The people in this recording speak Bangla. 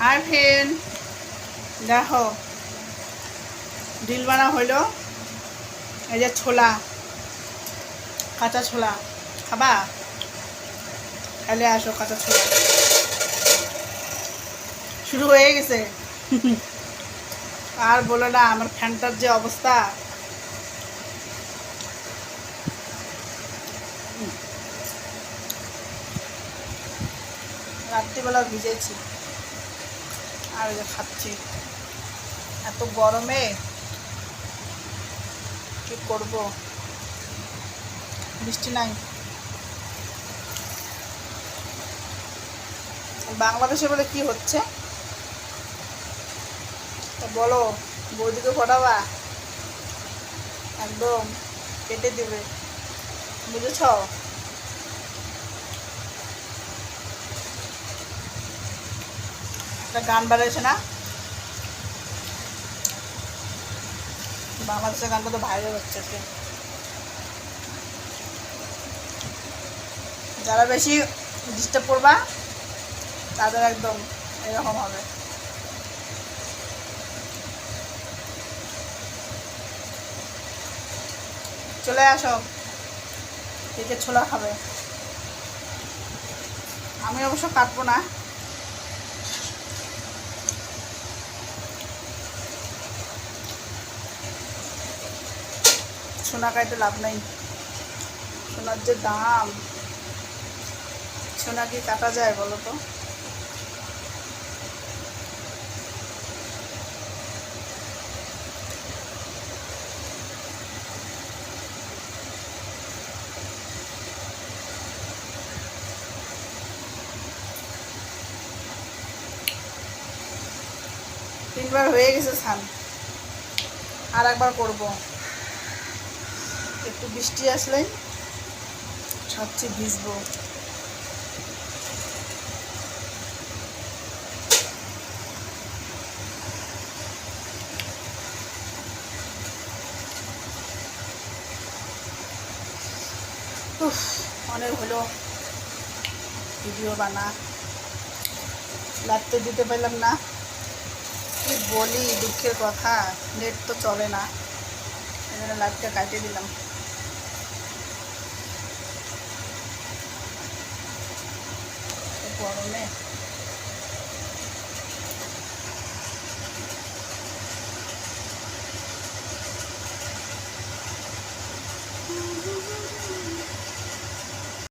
হাই ফ্রেন্ড, দেখো ডিল বানা হইলো। এই যে ছোলা, কাঁচা ছোলা খাবা? খাইলে আসো, কাঁচা ছোলা শুরু হয়ে গেছে। আর বলো না, আমার ফ্যানটার যে অবস্থা। রাত্রিবেলা ভিজেছি আর এই যে খাচ্ছি। এত গরমে কি করব, বৃষ্টি নাই। বাংলাদেশে বলে কি হচ্ছে তা বলো, বৌদিকে পড়াবা, একদম কেটে দেবে, বুঝেছ? একটা গান বাড়াইছে না, বাংলাদেশের গানটা তো ভাইরাল হচ্ছে। যারা বেশি ডিস্টার্ব করবা তাদের একদম এরকম হবে। চলে আসো, কে ছোলা খাবে। আমি অবশ্য কাটবো না, সোনা খাইতে লাভ নাই। সোনার যে দাম, সোনা কি কাটা যায় বলো তো? তিনবার হয়ে গেছে স্নান, আর একবার করব। একটু বৃষ্টি আসলেই ভাবছি ভিজবো। অনেক হলো ভিডিও বানা, লাইভ তো দিতে পারলাম না। কি বলি, দুঃখের কথা, নেট তো চলে না, এই জন্য লাইভটা কাটিয়ে দিলাম। গরমে